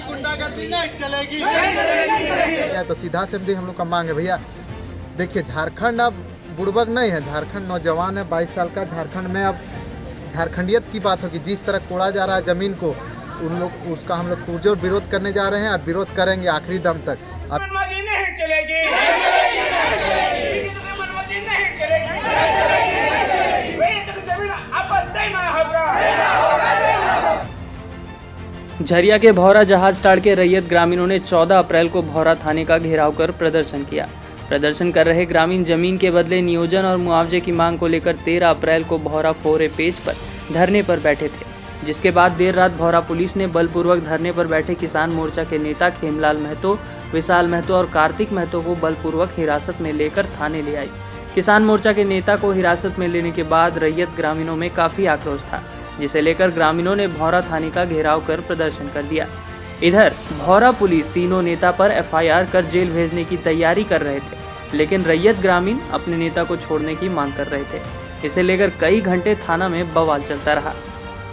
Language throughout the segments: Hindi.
गुंडागर्दी नहीं चलेगी। तो सीधा सीधी हम लोग का मांग है भैया, देखिए झारखंड अब बुड़बक नहीं है, झारखंड नौजवान है 22 साल का। झारखंड में अब झारखंडियत की बात होगी, जिस तरह कोड़ा जा रहा है ज़मीन को, उन लोग उसका हम लोग पुरजोर विरोध करने जा रहे हैं और विरोध करेंगे आखिरी दम तक। अब झरिया के भौरा जहाज टाड़ के रैयत ग्रामीणों ने 14 अप्रैल को भौरा थाने का घेराव कर प्रदर्शन किया। प्रदर्शन कर रहे ग्रामीण जमीन के बदले नियोजन और मुआवजे की मांग को लेकर 13 अप्रैल को भौरा फोरे पेज पर धरने पर बैठे थे, जिसके बाद देर रात भौरा पुलिस ने बलपूर्वक धरने पर बैठे किसान मोर्चा के नेता खेमलाल महतो, विशाल महतो और कार्तिक महतो को बलपूर्वक हिरासत में लेकर थाने ले आई। किसान मोर्चा के नेता को हिरासत में लेने के बाद रैयत ग्रामीणों में काफी आक्रोश था, जिसे लेकर ग्रामीणों ने भौरा थाने का घेराव कर प्रदर्शन कर दिया। इधर भौरा पुलिस तीनों नेता पर एफआईआर कर जेल भेजने की तैयारी कर रहे थे, लेकिन रैयत ग्रामीण अपने नेता को छोड़ने की मांग कर रहे थे। इसे लेकर कई घंटे थाना में बवाल चलता रहा।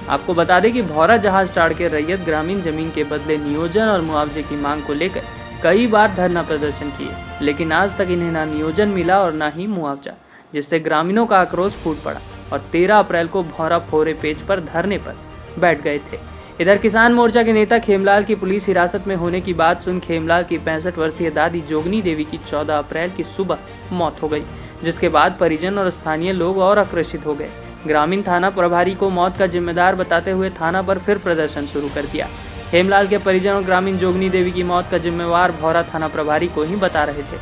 आपको बता दें कि भौरा जहाज टाड़ के रैयत ग्रामीण जमीन के बदले नियोजन और मुआवजे की मांग को लेकर कई बार धरना प्रदर्शन किए, लेकिन आज तक इन्हें ना नियोजन मिला और ना ही मुआवजा, जिससे ग्रामीणों का आक्रोश फूट पड़ा और 13 अप्रैल को भौरा फोरे पेज पर धरने पर बैठ गए थे। इधर किसान मोर्चा के नेता खेमलाल की पुलिस हिरासत में होने की बात सुन खेमलाल की 65 वर्षीय दादी जोगनी देवी की 14 अप्रैल की सुबह मौत हो गई, जिसके बाद परिजन और स्थानीय लोग और आक्रोशित हो गए। ग्रामीण थाना प्रभारी को मौत का जिम्मेदार बताते हुए थाना पर फिर प्रदर्शन शुरू कर दिया। खेमलाल के परिजन और ग्रामीण जोगनी देवी की मौत का जिम्मेवार भौरा थाना प्रभारी को ही बता रहे थे।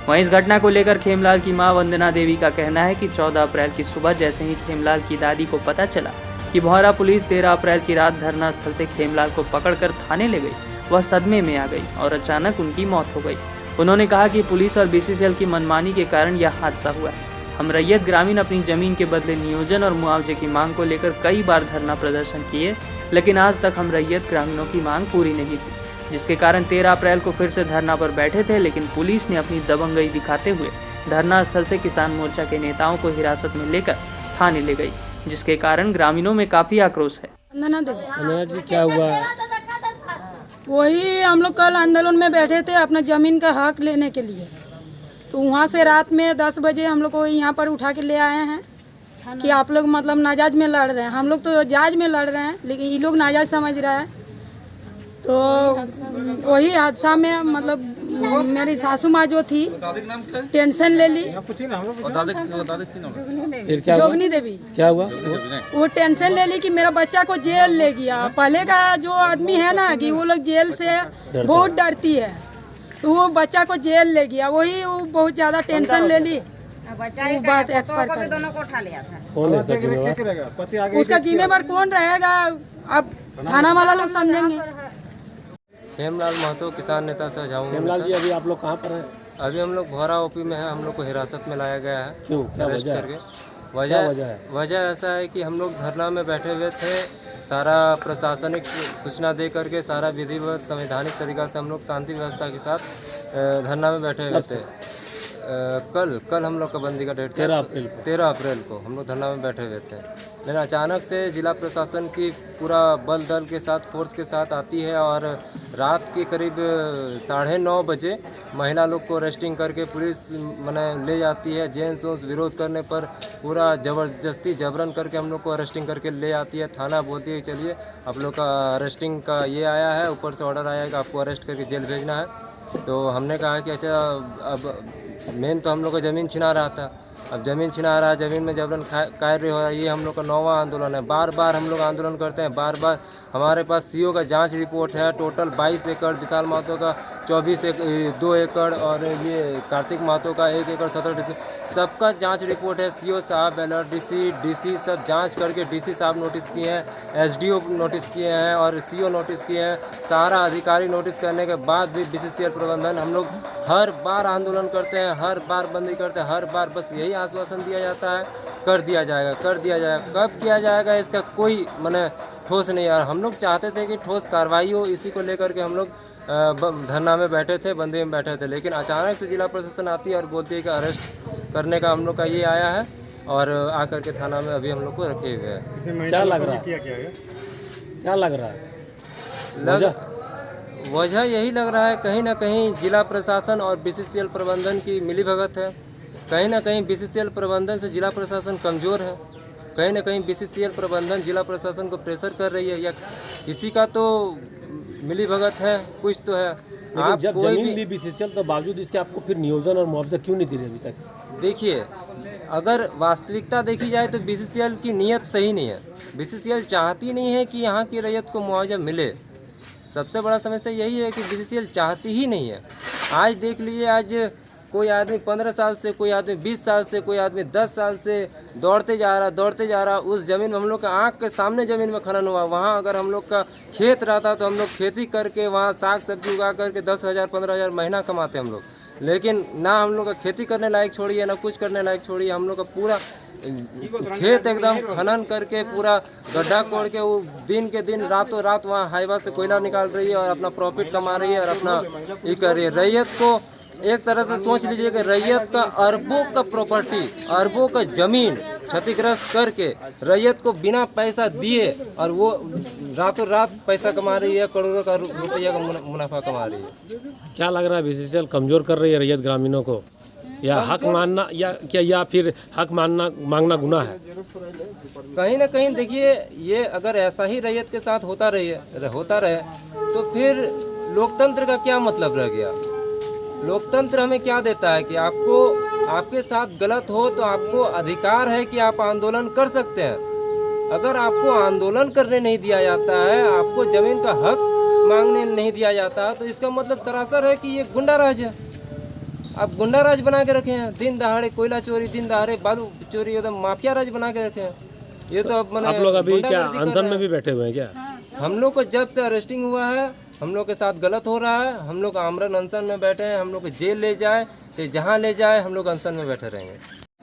वहीं इस घटना को लेकर खेमलाल की मां वंदना देवी का कहना है कि 14 अप्रैल की सुबह जैसे ही खेमलाल की दादी को पता चला कि भौरा पुलिस 13 अप्रैल की रात धरना स्थल से खेमलाल को पकड़कर थाने ले गई, वह सदमे में आ गई और अचानक उनकी मौत हो गई। उन्होंने कहा कि पुलिस और बीसीसीएल की मनमानी के कारण यह हादसा हुआ। हम रैयत ग्रामीण अपनी जमीन के बदले नियोजन और मुआवजे की मांग को लेकर कई बार धरना प्रदर्शन किए, लेकिन आज तक हम रैयत ग्रामीणों की मांग पूरी नहीं की, जिसके कारण 13 अप्रैल को फिर से धरना पर बैठे थे, लेकिन पुलिस ने अपनी दबंगई दिखाते हुए धरना स्थल से किसान मोर्चा के नेताओं को हिरासत में लेकर थाने ले गई, जिसके कारण ग्रामीणों में काफी आक्रोश है। जी क्या हुआ? वही हम लोग कल आंदोलन में बैठे थे अपना जमीन का हक लेने के लिए, तो वहाँ से रात में 10 बजे हम लोग को यहाँ पर उठा के ले आए हैं कि आप लोग मतलब नाजायज में लड़ रहे हैं। हम लोग तो जायज में लड़ रहे हैं, लेकिन ये लोग नाजायज समझ रहा है। तो वही हादसा में मतलब मेरी सासू माँ जो थी टेंशन ले ली, जोगनी देवी। क्या हुआ? वो टेंशन ले ली कि मेरा बच्चा को जेल ले गया। पहले का जो आदमी है ना कि वो लोग जेल से बहुत डरती है, तो वो बच्चा को जेल ले गया। वही वो बहुत ज्यादा टेंशन ले ली, बस एक्सपायर कर दोनों को उठा लिया था। कौन है इसका जिम्मेवार? उसका जिम्मेवार कौन रहेगा अब थाना वाला लोग समझेंगे। खेमलाल महतो किसान नेता से जाऊँगा। खेमलाल जी अभी आप लोग कहाँ पर हैं? अभी हम लोग भौरा ओपी में हैं। हम लोग को हिरासत में लाया गया है। क्यों? क्या अरेस्ट वजह है? करके वजह ऐसा है कि हम लोग धरना में बैठे हुए थे। सारा प्रशासनिक सूचना दे करके सारा विधिवत संवैधानिक तरीका से हम लोग शांति व्यवस्था के साथ धरना में बैठे हुए थे। कल हम लोग का बंदी का डेट 13 अप्रैल को हम लोग धरना में बैठे हुए थे, लेकिन अचानक से जिला प्रशासन की पूरा बल दल के साथ फोर्स के साथ आती है और रात के करीब 9:30 बजे महिला लोग को अरेस्टिंग करके पुलिस मने ले जाती है। जेंट्स विरोध करने पर पूरा ज़बरदस्ती जबरन करके हम लोग को अरेस्टिंग करके ले आती है। थाना बोलती है चलिए आप लोग का अरेस्टिंग का ये आया है, ऊपर से ऑर्डर आया है कि आपको अरेस्ट करके जेल भेजना है। तो हमने कहा कि अच्छा अब मेन तो हम लोग का ज़मीन छिना रहा था, अब ज़मीन छिना रहा है, ज़मीन में जबरन कार्य हो रहा है। ये हम लोग का 9वां आंदोलन है। बार बार हम लोग आंदोलन करते हैं, बार बार हमारे पास सीओ का जांच रिपोर्ट है। टोटल 22 एकड़, विशाल महतो का 2 एकड़ और ये कार्तिक महतो का 1 एकड़ 17 सबका जांच रिपोर्ट है। सीओ साहब, एलआरडीसी, डीसी सब जांच करके डीसी साहब नोटिस किए हैं, एसडीओ नोटिस किए हैं और सीओ नोटिस किए हैं। सारा अधिकारी नोटिस करने के बाद भी बीसीसीएल प्रबंधन हम लोग हर बार आंदोलन करते हैं, हर बार बंदी करते हैं, हर बार बस यही आश्वासन दिया जाता है कर दिया जाएगा, कर दिया जाएगा। कब किया जाएगा इसका कोई मने ठोस नहीं आ रहा। हम लोग चाहते थे कि ठोस कार्रवाई हो, इसी को लेकर के हम लोग धरना में बैठे थे, बंदी में बैठे थे, लेकिन अचानक से जिला प्रशासन आती है और बोलती है कि अरेस्ट करने का हम लोग का ये आया है और आकर के थाना में अभी हम लोग को रखे हुए हैं। क्या लग रहा है? क्या लग रहा है? वजह यही लग रहा है कहीं ना कहीं जिला प्रशासन और बीसीसीएल प्रबंधन की मिलीभगत है। कहीं ना कहीं बीसीसीएल प्रबंधन से जिला प्रशासन कमज़ोर है। कहीं ना कहीं बीसीसीएल प्रबंधन जिला प्रशासन को प्रेशर कर रही है, या किसी का तो मिलीभगत है, कुछ तो है। लेकिन जब जमीन ली बीसीसीएल तो बावजूद इसके आपको फिर नियोजन और मुआवजा क्यों नहीं दे रही अभी तक? देखिए, अगर वास्तविकता देखी जाए तो बीसीसीएल की नीयत सही नहीं है। बीसीसीएल चाहती नहीं है कि यहाँ की रैयत को मुआवजा मिले। सबसे बड़ा समस्या यही है कि बीसीसीएल चाहती ही नहीं है। आज देख लीजिए, आज कोई आदमी 15 साल से, कोई आदमी 20 साल से, कोई आदमी 10 साल से दौड़ते जा रहा। उस ज़मीन में हम लोग का आँख के सामने ज़मीन में खनन हुआ। वहाँ अगर हम लोग का खेत रहता तो हम लोग खेती करके वहाँ साग सब्जी उगा करके 10,000 15,000 महीना कमाते हम लोग। लेकिन ना हम लोग का खेती करने लायक छोड़िए, ना कुछ करने लायक छोड़िए। हम लोग का पूरा खेत एकदम खनन करके पूरा गड्ढा कोड़ के वो दिन के दिन रातों रात वहाँ हाईवा से कोयला निकाल रही है और अपना प्रॉफिट कमा रही है और अपना ये कर रही है। रैयत को एक तरह से सोच लीजिए कि रैयत का अरबों का प्रॉपर्टी, अरबों का जमीन क्षतिग्रस्त करके रैयत को बिना पैसा दिए और वो रातों रात पैसा कमा रही है, करोड़ों का रुपया का मुनाफा कमा रही है। क्या लग रहा है बीसीसीएल कमजोर कर रही है रैयत ग्रामीणों को, या हक मानना या फिर हक मांगना गुनाह है? कहीं ना कहीं देखिए, ये अगर ऐसा ही रैयत के साथ होता रहे तो फिर लोकतंत्र का क्या मतलब रह गया? लोकतंत्र हमें क्या देता है कि आपके साथ गलत हो तो आपको अधिकार है कि आप आंदोलन कर सकते हैं। अगर आपको आंदोलन करने नहीं दिया जाता है, आपको जमीन का हक मांगने नहीं दिया जाता, तो इसका मतलब सरासर है कि ये गुंडा राज है। आप गुंडा राज बना के रखे हैं। दिन दहाड़े कोयला चोरी, दिन दहाड़े बालू चोरी, एकदम माफिया राज बना के रखे हैं। ये तो अब आप लोग अभी क्या अनशन में भी बैठे हुए हैं क्या? हम लोग को जब से अरेस्टिंग हुआ है, हम लोग के साथ गलत हो रहा है, हम लोग आमरण अनशन में बैठे हैं। हम लोग को जेल ले जाए, चाहे जहाँ ले जाए, हम लोग अनशन में बैठे रहेंगे।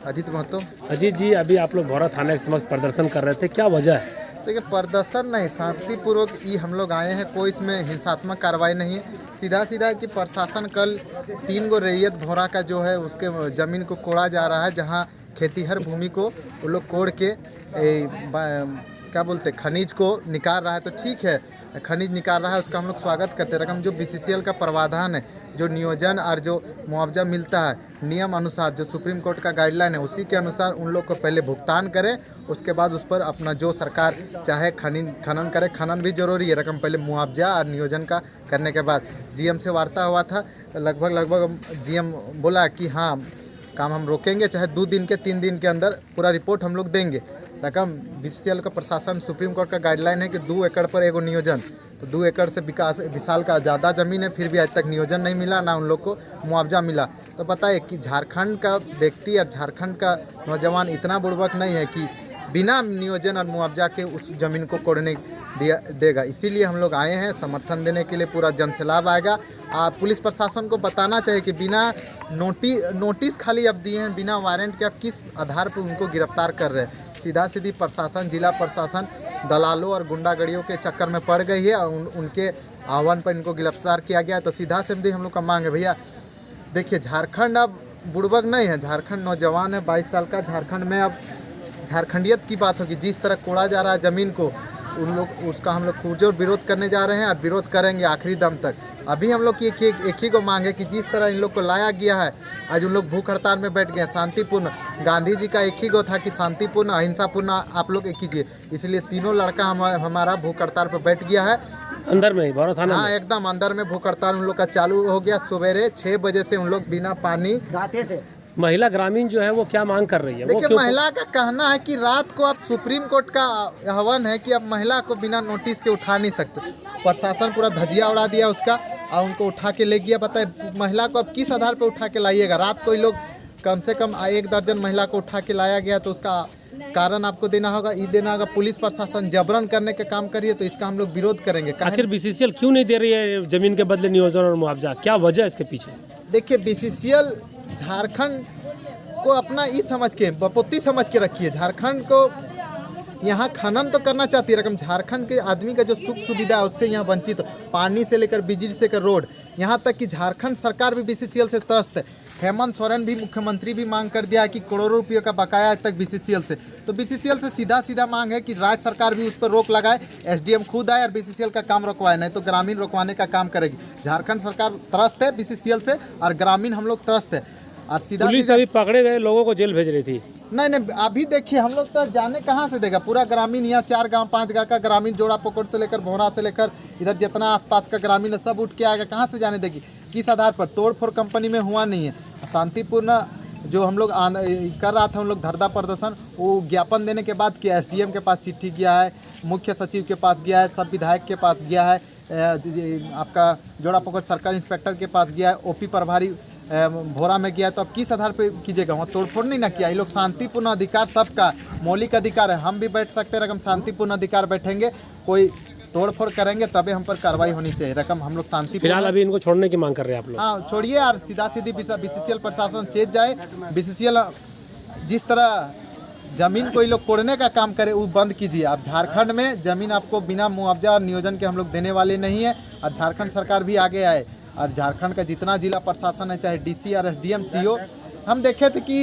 अजीत महतो। अजीत जी, अभी आप लोग भौरा थाने के समक्ष प्रदर्शन कर रहे थे, क्या वजह है? देखिए, प्रदर्शन नहीं, शांतिपूर्वक ही हम लोग आए हैं। कोई इसमें हिंसात्मक कार्रवाई नहीं है। सीधा है कि प्रशासन कल 3 गो रैयत भौरा का जो है उसके ज़मीन को कोड़ा जा रहा है, जहां खेतीहर भूमि को वो लोग कोड़ के क्या बोलते खनिज को निकाल रहा है। तो ठीक है, खनिज निकाल रहा है, उसका हम लोग स्वागत करते हैं। रकम जो बीसीसीएल का प्रावधान है, जो नियोजन और जो मुआवजा मिलता है नियम अनुसार, जो सुप्रीम कोर्ट का गाइडलाइन है, उसी के अनुसार उन लोग को पहले भुगतान करें, उसके बाद उस पर अपना जो सरकार चाहे खनन करे। खनन भी जरूरी है। रकम पहले मुआवजा और नियोजन का करने के बाद जीएम से वार्ता हुआ था। लगभग जीएम बोला कि हाँ, काम हम रोकेंगे, चाहे 2 दिन के 3 दिन के अंदर पूरा रिपोर्ट हम लोग देंगे। रकम बीसीसीएल का प्रशासन, सुप्रीम कोर्ट का गाइडलाइन है कि 2 एकड़ पर एगो नियोजन, तो 2 एकड़ से विशाल का ज़्यादा ज़मीन है, फिर भी आज तक नियोजन नहीं मिला, ना उन लोग को मुआवजा मिला। तो पता है कि झारखंड का व्यक्ति और झारखंड का नौजवान इतना बुड़बक नहीं है कि बिना नियोजन और मुआवजा के उस ज़मीन को कोड़ने देगा। इसीलिए हम लोग आए हैं, समर्थन देने के लिए पूरा जनसैलाब आएगा। पुलिस प्रशासन को बताना चाहिए कि बिना नोटिस खाली अब दिए हैं, बिना वारंट के आप किस आधार पर उनको गिरफ्तार कर रहे हैं। सीधी प्रशासन, जिला प्रशासन दलालों और गुंडागर्दियों के चक्कर में पड़ गई है और उनके आह्वान पर इनको गिरफ्तार किया गया। तो सीधी हम लोग का मांग है भैया, देखिए झारखंड अब बुड़बक नहीं है, झारखंड नौजवान है, 22 साल का। झारखंड में अब झारखंडियत की बात होगी। जिस तरह कोड़ा जा रहा है ज़मीन को, उसका हम लोग पुरजोर विरोध करने जा रहे हैं और विरोध करेंगे आखिरी दम तक। अभी हम लोग की एक ही को मांग है कि जिस तरह इन लोग को लाया गया है, आज उन लोग भूख हड़ताल में बैठ गए, शांतिपूर्ण। गांधी जी का एक ही गो था कि शांतिपूर्ण अहिंसापूर्ण आप लोग एक कीजिए, इसलिए तीनों लड़का हमारा भूख हड़ताल पर बैठ गया है। अंदर में भौरा थाना? हाँ, एकदम अंदर में भूख हड़ताल उन लोग का चालू हो गया। सवेरे 6 बजे से उन लोग बिना पानी राते से। महिला ग्रामीण जो है वो क्या मांग कर रही है? देखिए, महिला का कहना है कि रात को अब सुप्रीम कोर्ट का आह्वान है कि अब महिला को बिना नोटिस के उठा नहीं सकते। प्रशासन पूरा धजिया उड़ा दिया उसका और उनको उठा के ले गया। पता है महिला को अब किस आधार पर उठा के लाइएगा? रात को लोग कम से कम 1 दर्जन महिला को उठा के लाया गया, तो उसका कारण आपको देना होगा, देना होगा। पुलिस प्रशासन जबरन करने का काम करिए, तो इसका हम लोग विरोध करेंगे। आखिर बीसीसीएल क्यों नहीं दे रही है जमीन के बदले नियोजन और मुआवजा? क्या वजह है इसके पीछे? देखिए, बीसीसीएल झारखंड को अपना समझ के बपोती समझ के रखी है। झारखंड को यहाँ खनन तो करना चाहती है रकम, झारखंड के आदमी का जो सुख सुविधा है उससे यहाँ वंचित हो। पानी से लेकर बिजली से लेकर रोड, यहाँ तक कि झारखंड सरकार भी BCCL से त्रस्त है। हेमंत सोरेन भी, मुख्यमंत्री भी मांग कर दिया है कि करोड़ों रुपये का बकाया आज तक BCCL से। तो BCCL से सीधा मांग है कि राज्य सरकार भी उस पर रोक लगाए, SDM खुद आए और BCCL का काम रोकवाए, नहीं तो ग्रामीण रोकवाने का काम करेगी। झारखंड सरकार त्रस्त है BCCL से और ग्रामीण हम लोग त्रस्त है। और पुलिस अभी पकड़े गए लोगों को जेल भेज रही थी। नहीं, अभी देखिए हम लोग तो जाने कहाँ से देगा, पूरा ग्रामीण यहाँ 4 गांव 5 गांव का ग्रामीण, जोड़ा पोखर से लेकर भोरा से लेकर इधर जितना आसपास का ग्रामीण है सब उठ के आएगा, कहाँ से जाने देगी। किस आधार पर? तोड़फोड़ कंपनी में हुआ नहीं है, शांतिपूर्ण जो हम लोग कर रहा था हम लोग धरना प्रदर्शन, वो ज्ञापन देने के बाद किया। SDM के पास चिट्ठी गया है, मुख्य सचिव के पास गया है, सब विधायक के पास गया है, आपका जोड़ा पोखर सरकारी इंस्पेक्टर के पास गया है, OP प्रभारी भोरा में गया। तो अब किस आधार पे कीजिएगा? वहाँ तोड़फोड़ नहीं ना किया। ये लोग शांतिपूर्ण अधिकार, सबका मौलिक अधिकार है, हम भी बैठ सकते हैं, रकम शांतिपूर्ण अधिकार बैठेंगे, कोई तोड़फोड़ करेंगे तबे हम पर कार्रवाई होनी चाहिए। रकम हम लोग शांति, फिलहाल अभी इनको छोड़ने की मांग कर रहे हैं आप लोग? हाँ, छोड़िए और सीधी BCCL प्रशासन चेत जाए। BCCL जिस तरह जमीन को ये लोग कोड़ने का काम करे वो बंद कीजिए। अब झारखंड में जमीन आपको बिना मुआवजा और नियोजन के हम लोग देने वाले नहीं है, और झारखंड सरकार भी आगे आए। और झारखंड का जितना जिला प्रशासन है, चाहे DC और SDM CO, हम देखे थे कि